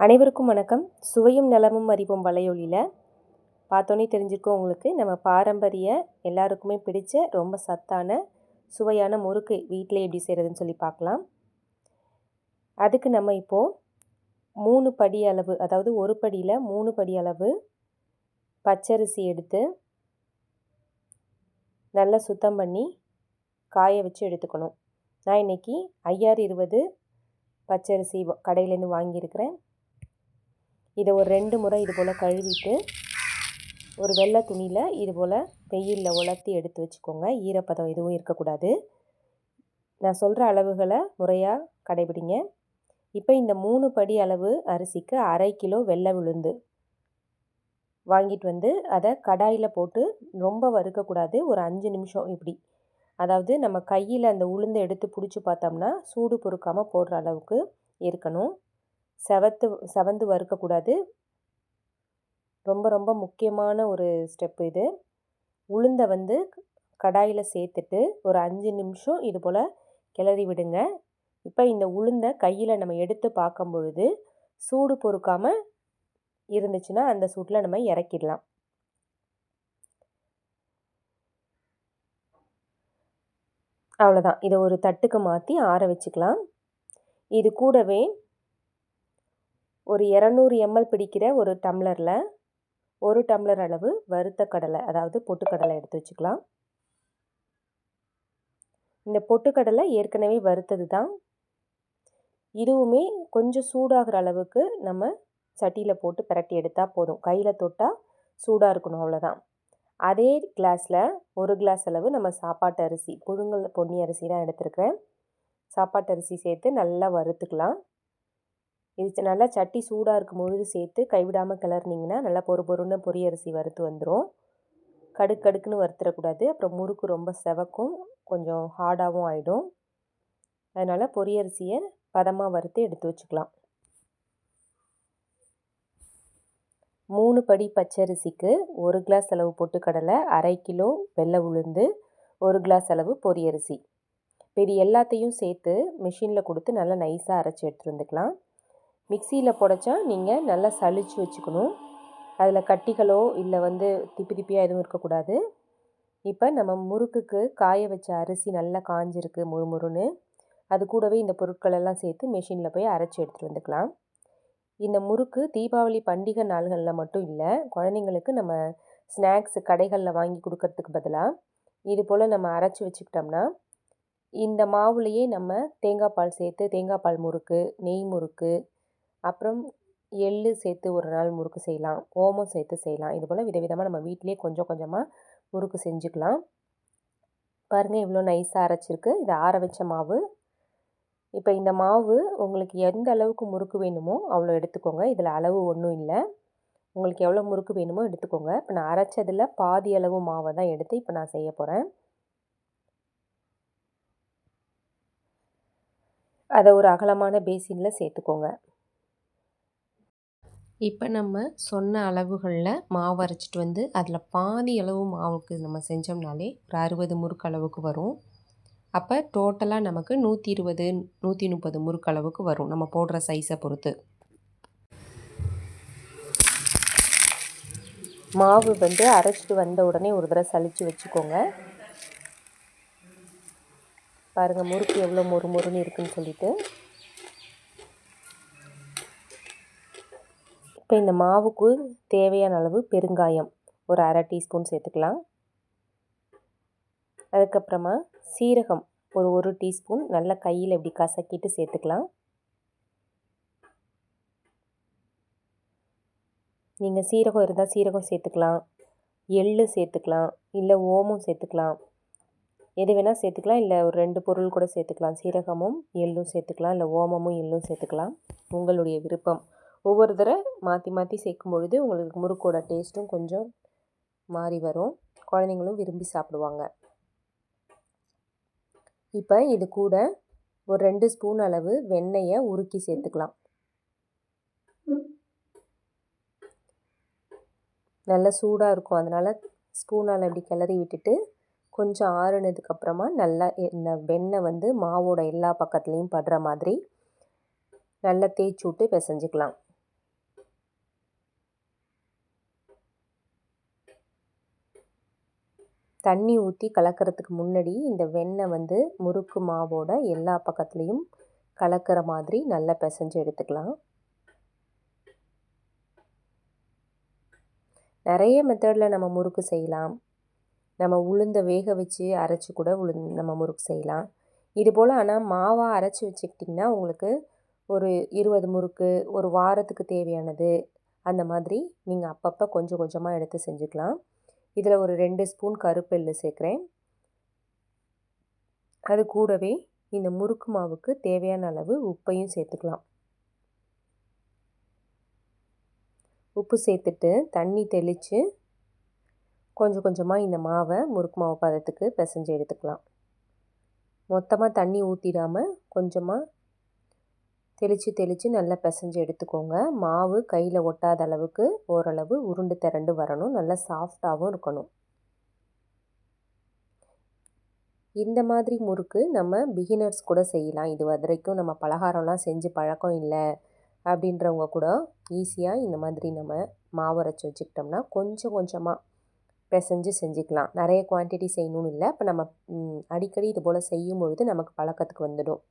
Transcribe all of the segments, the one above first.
அனைவருக்கும் வணக்கம். சுவையும் நலமும் அறிவோம் வலையொலியில் பார்த்தோன்னே தெரிஞ்சிருக்கும் உங்களுக்கு. நம்ம பாரம்பரிய எல்லாருக்குமே பிடிச்ச ரொம்ப சத்தான சுவையான முறுக்கு வீட்டிலே எப்படி செய்கிறதுன்னு சொல்லி பார்க்கலாம். அதுக்கு நம்ம இப்போது 3 படி அளவு, அதாவது ஒரு படியில் 3 படி அளவு பச்சரிசி எடுத்து நல்லா சுத்தம் பண்ணி காய வச்சு எடுத்துக்கணும். நான் இன்றைக்கி 5020 பச்சரிசி கடையிலேருந்து வாங்கியிருக்கிறேன். இதை ஒரு 2 முறை இது போல் கழுவிட்டு ஒரு வெள்ளை துணியில் இது போல் வெயிலில் உலர்த்தி எடுத்து வச்சுக்கோங்க. ஈரப்பதம் எதுவும் இருக்கக்கூடாது. நான் சொல்கிற அளவுகளை முறையாக கடைபிடிங்க. இப்போ இந்த 3 படி அளவு அரிசிக்கு 1/2 கிலோ வெள்ளை உளுந்து வாங்கிட்டு வந்து அதை கடாயில் போட்டு ரொம்ப வறுக்கக்கூடாது. ஒரு 5 நிமிஷம் இப்படி, அதாவது நம்ம கையில் அந்த உளுந்தை எடுத்து பிடிச்சி பார்த்தோம்னா சூடு பொறுக்காமல் போடுற அளவுக்கு இருக்கணும். செவந்து வறுக்கக்கூடாது. ரொம்ப ரொம்ப முக்கியமான ஒரு ஸ்டெப்பு இது. உளுந்தை வந்து கடாயில் சேர்த்துட்டு ஒரு 5 நிமிஷம் இது போல் கிளறி விடுங்க. இப்போ இந்த உளுந்தை கையில் நம்ம எடுத்து பார்க்கும் பொழுது சூடு பொறுக்காமல் இருந்துச்சுன்னா அந்த சூட்டில் நம்ம இறக்கிடலாம். அவ்வளோதான். இதை ஒரு தட்டுக்கு மாற்றி ஆற வச்சுக்கலாம். இது கூடவே ஒரு 200 ml பிடிக்கிற ஒரு டம்ளரில் 1 டம்ளர் அளவு வறுத்த கடலை, அதாவது பொட்டுக்கடலை எடுத்து வச்சுக்கலாம். இந்த பொட்டுக்கடலை ஏற்கனவே வறுத்தது தான். இதுவுமே கொஞ்சம் சூடாகிற அளவுக்கு நம்ம சட்டியில் போட்டு பிரட்டி எடுத்தால் போதும். கையில் தொட்டால் சூடாக இருக்கணும், அவ்வளோதான். அதே கிளாஸில் 1 கிளாஸ் அளவு நம்ம சாப்பாட்டு அரிசி, புழுங்கல் பொன்னி அரிசி தான் எடுத்துருக்கிறேன். சாப்பாட்டு அரிசி சேர்த்து நல்லா வறுத்துக்கலாம். இது நல்லா சட்டி சூடாக இருக்கும் பொழுது சேர்த்து கைவிடாமல் கிளறினீங்கன்னா நல்லா பொறுன்னு பொரி அரிசி வறுத்து வந்துடும். கடுக்குன்னு வறுத்துடக்கூடாது. அப்புறம் முறுக்கு ரொம்ப செவக்கும், கொஞ்சம் ஹார்டாகவும் ஆகிடும். அதனால் பொரி அரிசியை பதமாக வறுத்து எடுத்து வச்சுக்கலாம். 3 படி பச்சரிசிக்கு 1 கிளாஸ் அளவு பொட்டுக்கடலை, 1/2 கிலோ வெள்ளை உளுந்து, 1 கிளாஸ் அளவு பொரி அரிசி. இப்போ இது எல்லாத்தையும் சேர்த்து மிஷினில் கொடுத்து நல்லா நைஸாக அரைச்சி எடுத்துகிட்டு வந்துக்கலாம். மிக்சியில் புடைச்சா நீங்கள் நல்லா சளிச்சு வச்சுக்கணும். அதில் கட்டிகளோ இல்லை திப்பி திப்பியாக எதுவும் இருக்கக்கூடாது. இப்போ நம்ம முறுக்குக்கு காய வச்ச அரிசி நல்லா காஞ்சிருக்கு முறுமுறுன்னு. அது கூடவே இந்த பொருட்களெல்லாம் சேர்த்து மிஷினில் போய் அரைச்சி எடுத்துகிட்டு வந்துக்கலாம். இந்த முறுக்கு தீபாவளி பண்டிகை நாள்களில் மட்டும் இல்லை, குழந்தைங்களுக்கு நம்ம ஸ்நாக்ஸ் கடைகளில் வாங்கி கொடுக்கறதுக்கு பதிலாக இது போல் நம்ம அரைச்சி வச்சுக்கிட்டோம்னா இந்த மாவுலேயே நம்ம தேங்காய் பால் சேர்த்து தேங்காய் பால் முறுக்கு, நெய் முறுக்கு, அப்புறம் எள்ளு சேர்த்து ஒரு நாள் முறுக்கு செய்யலாம், ஓமம் சேர்த்து செய்யலாம். இது போல் விதவிதமாக நம்ம வீட்டிலே கொஞ்சம் கொஞ்சமாக முறுக்கு செஞ்சுக்கலாம். பாருங்கள் இவ்வளோ நைஸாக அரைச்சிருக்கு. இது ஆற வச்ச மாவு. இப்போ இந்த மாவு உங்களுக்கு எந்த அளவுக்கு முறுக்கு வேணுமோ அவ்வளோ எடுத்துக்கோங்க. இதில் அளவு ஒன்றும் இல்லை. உங்களுக்கு எவ்வளோ முறுக்கு வேணுமோ எடுத்துக்கோங்க. இப்போ நான் அரைச்சதில் பாதி அளவு மாவை தான் எடுத்து இப்போ நான் செய்ய போகிறேன். அதை ஒரு அகலமான பேசினில் சேர்த்துக்கோங்க. இப்போ நம்ம சொன்ன அளவுகளில் மாவு அரைச்சிட்டு வந்து அதில் பாதி அளவு மாவுக்கு நம்ம செஞ்சோம்னாலே ஒரு 60 முறுக்கு அளவுக்கு வரும். அப்போ டோட்டலாக நமக்கு 120 130 முறுக்கு அளவுக்கு வரும், நம்ம போடுற சைஸை பொறுத்து. மாவு அரைச்சிட்டு வந்த உடனே ஒரு தடவை சலிச்சு வச்சுக்கோங்க. பாருங்கள் முறுக்கு எவ்வளோ மொறுன்னு இருக்குன்னு சொல்லிட்டு. இப்போ இந்த மாவுக்கு தேவையான அளவு பெருங்காயம் ஒரு 1/2 டீஸ்பூன் சேர்த்துக்கலாம். அதுக்கப்புறமா சீரகம் ஒரு 1 டீஸ்பூன் நல்லா கையில் இப்படி கசக்கிட்டு சேர்த்துக்கலாம். நீங்கள் சீரகம் இருந்தால் சீரகம் சேர்த்துக்கலாம், எள்ளு சேர்த்துக்கலாம், இல்லை ஓமம் சேர்த்துக்கலாம், எது வேணால் சேர்த்துக்கலாம். இல்லை ஒரு 2 பொருள் கூட சேர்த்துக்கலாம். சீரகமும் எள்ளும் சேர்த்துக்கலாம், இல்லை ஓமமும் எள்ளும் சேர்த்துக்கலாம். உங்களுடைய விருப்பம். ஒவ்வொரு தடவை மாற்றி மாற்றி சேர்க்கும் பொழுது உங்களுக்கு முறுக்கோட டேஸ்ட்டும் கொஞ்சம் மாறி வரும். குழந்தைங்களும் விரும்பி சாப்பிடுவாங்க. இப்போ இது கூட ஒரு 2 ஸ்பூன் அளவு வெண்ணெயை உருக்கி சேர்த்துக்கலாம். நல்லா சூடாக இருக்கும், அதனால் ஸ்பூனால் இப்படி கிளறி விட்டுட்டு கொஞ்சம் ஆறுனதுக்கப்புறமா நல்லா இந்த வெண்ணெய் மாவோட எல்லா பக்கத்துலேயும் படுற மாதிரி நல்லா தேய்ச்சி விட்டு பிசைஞ்சிக்கலாம். தண்ணி ஊற்றி கலக்கிறதுக்கு முன்னாடி இந்த வெண்ணெய் வந்து முறுக்கு மாவோட எல்லா பக்கத்துலேயும் கலக்கிற மாதிரி நல்லா பிசைஞ்சு எடுத்துக்கலாம். நிறைய மெத்தடில் நம்ம முறுக்கு செய்யலாம். நம்ம உளுந்தை வேக வச்சு அரைச்சி கூட நம்ம முறுக்கு செய்யலாம். இது போல் ஆனால் மாவாக அரைச்சி வச்சுக்கிட்டிங்கன்னா உங்களுக்கு ஒரு 20 முறுக்கு ஒரு வாரத்துக்கு தேவையானது அந்த மாதிரி நீங்கள் அப்பப்போ கொஞ்சம் கொஞ்சமாக எடுத்து செஞ்சுக்கலாம். இதில் ஒரு 2 ஸ்பூன் கருப்பெள்ளு சேர்க்குறேன். அது கூடவே இந்த முறுக்கு மாவுக்கு தேவையான அளவு உப்பையும் சேர்த்துக்கலாம். உப்பு சேர்த்துட்டு தண்ணி தெளித்து கொஞ்சம் கொஞ்சமாக இந்த மாவை முறுக்கு மாவு பதத்துக்கு பிசைஞ்சு எடுத்துக்கலாம். மொத்தமாக தண்ணி ஊற்றிடாமல் கொஞ்சமாக தெளித்து நல்லா பிசைஞ்சு எடுத்துக்கோங்க. மாவு கையில் ஒட்டாத அளவுக்கு ஓரளவு உருண்டு திரண்டு வரணும். நல்லா சாஃப்டாகவும் இருக்கணும். இந்த மாதிரி முறுக்கு நம்ம பிகினர்ஸ் கூட செய்யலாம். இது வரைக்கும் நம்ம பலகாரம்லாம் செஞ்சு பழக்கம் இல்லை அப்படின்றவங்க கூட ஈஸியாக இந்த மாதிரி நம்ம மாவு அரைச்சி வச்சுக்கிட்டோம்னா கொஞ்சம் கொஞ்சமாக பிசைஞ்சு செஞ்சுக்கலாம். நிறைய குவான்டிட்டி செய்யணும்னு இல்லை. இப்போ நம்ம அடிக்கடி இது போல் செய்யும் பொழுது நமக்கு பழக்கத்துக்கு வந்துடும்.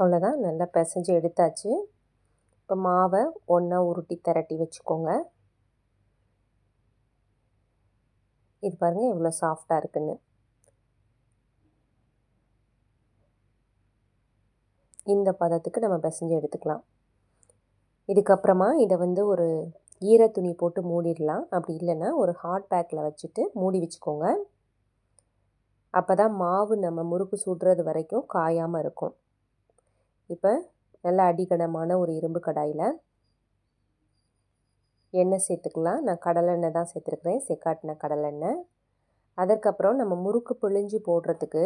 அவ்வளோதான், நல்லா பிசைஞ்சு எடுத்தாச்சு. இப்போ மாவை ஒன்றா உருட்டி திரட்டி வச்சுக்கோங்க. இது பாருங்கள் எவ்வளோ சாஃப்டாக இருக்குன்னு. இந்த பதத்துக்கு நம்ம பிசைஞ்சு எடுத்துக்கலாம். இதுக்கப்புறமா இதை வந்து ஒரு ஈர துணி போட்டு மூடிடலாம். அப்படி இல்லைன்னா ஒரு ஹாட் பேக்கில் வச்சுட்டு மூடி வச்சுக்கோங்க. அப்போ தான் மாவு நம்ம முறுக்கு சுடுறது வரைக்கும் காயாமல் இருக்கும். இப்போ நல்லா அடிகனமான ஒரு இரும்பு கடாயில் எண்ணெய் சேர்த்துக்கலாம். நான் கடலெண்ணெய் தான் சேர்த்துருக்குறேன், செக்காட்டின கடலெண்ணெய். அதற்கப்புறம் நம்ம முறுக்கு பிழிஞ்சு போடுறதுக்கு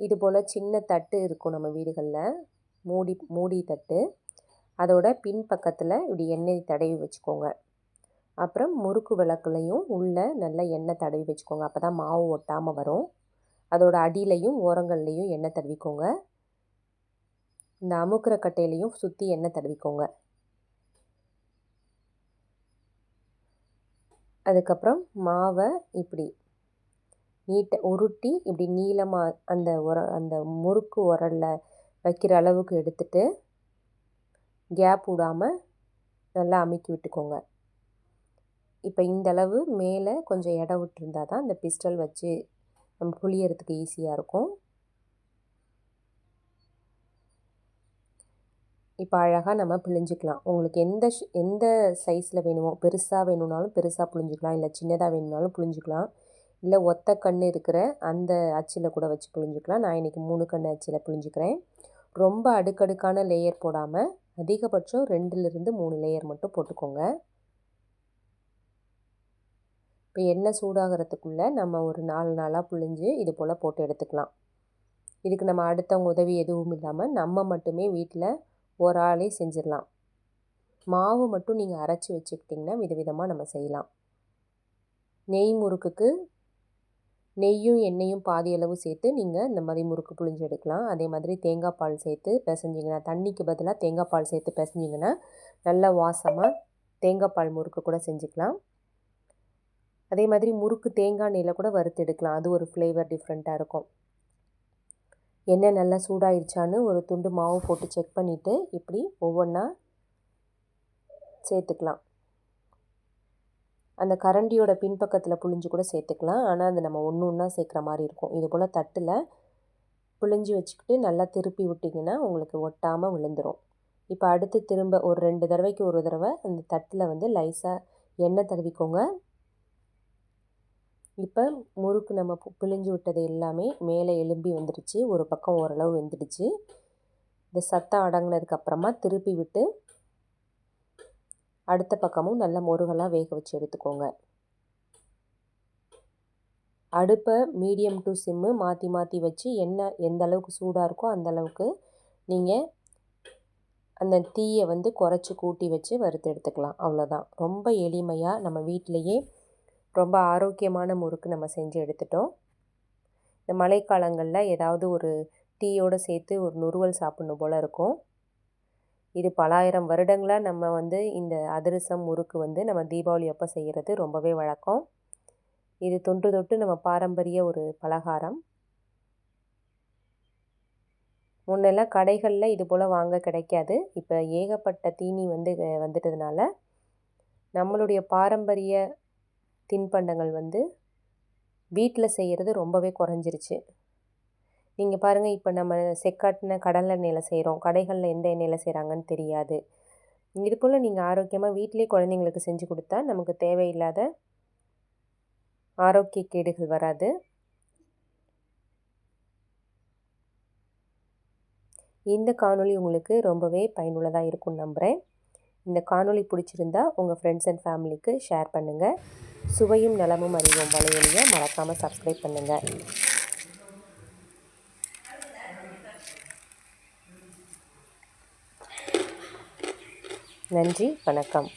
இது போல் சின்ன தட்டு இருக்கும் நம்ம வீடுகளில், மூடி தட்டு. அதோட பின் பக்கத்தில் இப்படி எண்ணெய் தடவி வச்சுக்கோங்க. அப்புறம் முறுக்கு விளக்குலையும் உள்ளே நல்லா எண்ணெய் தடவி வச்சுக்கோங்க. அப்போ தான் மாவு ஒட்டாமல் வரும். அதோட அடியிலையும் ஓரங்கள்லேயும் எண்ணெய் தடவிக்கோங்க. இந்த அமுக்குற கட்டையிலையும் சுற்றி எண்ணெய் தடவிக்கோங்க. அதுக்கப்புறம் மாவை இப்படி உருட்டி இப்படி நீளமாக அந்த முறுக்கு உரலில் வைக்கிற அளவுக்கு எடுத்துட்டு கேப் விடாமல் நல்லா அமுக்கி விட்டுக்கோங்க. இப்போ இந்த அளவு மேலே கொஞ்சம் இடம் விட்டுருந்தா தான் இந்த பிஸ்டல் வச்சு நம்ம புளியறதுக்கு ஈஸியாக இருக்கும். இப்போ அழகாக நம்ம பிழிஞ்சிக்கலாம். உங்களுக்கு எந்த சைஸில் வேணுமோ, பெருசாக வேணும்னாலும் பெருசாக புழிஞ்சிக்கலாம், இல்லை சின்னதாக வேணும்னாலும் புழிஞ்சிக்கலாம், இல்லை ஒத்த கண் இருக்கிற அந்த அச்சில் கூட வச்சு புழிஞ்சிக்கலாம். நான் இன்றைக்கி 3 கண் அச்சில் புழிஞ்சிக்கிறேன். ரொம்ப அடுக்கடுக்கான லேயர் போடாமல் அதிகபட்சம் 2லிருந்து 3 லேயர் மட்டும் போட்டுக்கோங்க. இப்போ எண்ணெய் சூடாகிறதுக்குள்ளே நம்ம ஒரு 4 நாளாக புழிஞ்சு இது போல் போட்டு எடுத்துக்கலாம். இதுக்கு நம்ம அடுத்தவங்க உதவி எதுவும் இல்லாமல் நம்ம மட்டுமே வீட்டில் ஒரு ஆளே செஞ்சிடலாம். மாவு மட்டும் நீங்கள் அரைச்சி வச்சுக்கிட்டிங்கன்னா விதவிதமாக நம்ம செய்யலாம். நெய் முறுக்குக்கு நெய்யும் எண்ணெயும் பாதி அளவு சேர்த்து நீங்கள் இந்த மாதிரி முறுக்கு புழிஞ்சு எடுக்கலாம். அதே மாதிரி தேங்காய் பால் சேர்த்து பிசைஞ்சிங்கன்னா, தண்ணிக்கு பதிலாக தேங்காய் பால் சேர்த்து பிசைஞ்சிங்கன்னா நல்ல வாசமாக தேங்காய் பால் முறுக்கு கூட செஞ்சுக்கலாம். அதே மாதிரி முறுக்கு தேங்காய் எண்ணெயில் கூட வறுத்து எடுக்கலாம். அது ஒரு ஃப்ளேவர் டிஃப்ரெண்ட்டாக இருக்கும். எண்ணெய் நல்லா சூடாயிருச்சான்னு ஒரு துண்டு மாவு போட்டு செக் பண்ணிவிட்டு இப்படி ஒவ்வொன்றா சேர்த்துக்கலாம். அந்த கரண்டியோட பின்பக்கத்தில் புழிஞ்சு கூட சேர்த்துக்கலாம். ஆனால் அது நம்ம ஒன்றா சேர்க்குற மாதிரி இருக்கும். இது போல் தட்டில் புழிஞ்சு வச்சுக்கிட்டு நல்லா திருப்பி விட்டிங்கன்னா உங்களுக்கு ஒட்டாமல் விழுந்துடும். இப்போ அடுத்து திரும்ப ஒரு 2 தடவைக்கு ஒரு தடவை அந்த தட்டில் வந்து லைஸாக எண்ணெய் தடவிக்கோங்க. இப்போ முறுக்கு நம்ம பிழிஞ்சு விட்டது எல்லாமே மேலே எலும்பி வந்துடுச்சு. ஒரு பக்கம் ஓரளவு வெந்துடுச்சு. இந்த சத்தம் அடங்கினதுக்கப்புறமா திருப்பி விட்டு அடுத்த பக்கமும் நல்ல முருகலாக வேக வச்சு எடுத்துக்கோங்க. அடுப்பை மீடியம் டு சிம்மு மாற்றி மாற்றி வச்சு எண்ணெய் எந்த அளவுக்கு சூடாக இருக்கோ அந்த அளவுக்கு நீங்கள் அந்த தீயை வந்து குறைச்சி கூட்டி வச்சு வறுத்து எடுத்துக்கலாம். அவ்வளோதான். ரொம்ப எளிமையாக நம்ம வீட்டிலையே ரொம்ப ஆரோக்கியமான முறுக்கு நம்ம செஞ்சு எடுத்துட்டோம். இந்த மழைக்காலங்களில் ஏதாவது ஒரு டீயோடு சேர்த்து ஒரு நுறுவல் சாப்பிட்ணும் போல் இருக்கும். இது பலாயிரம் வருடங்களாக நம்ம வந்து இந்த அதிரசம் முறுக்கு வந்து நம்ம தீபாவளி அப்போ செய்கிறது ரொம்பவே வழக்கம். இது தொன்று தொட்டு நம்ம பாரம்பரிய ஒரு பலகாரம். முன்னெல்லாம் கடைகளில் இது போல் வாங்க கிடைக்காது. இப்போ ஏகப்பட்ட தீனி வந்துட்டதுனால நம்மளுடைய பாரம்பரிய தின்பண்டங்கள் வந்து வீட்டில் செய்கிறது ரொம்பவே குறைஞ்சிருச்சு. நீங்கள் பாருங்கள், இப்போ நம்ம செக்காட்டின கடலை எண்ணெயில் செய்கிறோம். கடைகளில் எந்த எண்ணெயில் செய்கிறாங்கன்னு தெரியாது. இது போல் நீங்கள் ஆரோக்கியமாக வீட்டிலே குழந்தைங்களுக்கு செஞ்சு கொடுத்தா நமக்கு தேவையில்லாத ஆரோக்கிய கேடுகள் வராது. இந்த காணொளி உங்களுக்கு ரொம்பவே பயனுள்ளதாக இருக்கும்னு நம்புகிறேன். இந்த காணொளி பிடிச்சிருந்தா உங்கள் ஃப்ரெண்ட்ஸ் அண்ட் ஃபேமிலிக்கு ஷேர் பண்ணுங்கள். சுவையும் நலமும் அறிவோம் வலையொலியை மறக்காமல் சப்ஸ்கிரைப் பண்ணுங்கள். நன்றி, வணக்கம்.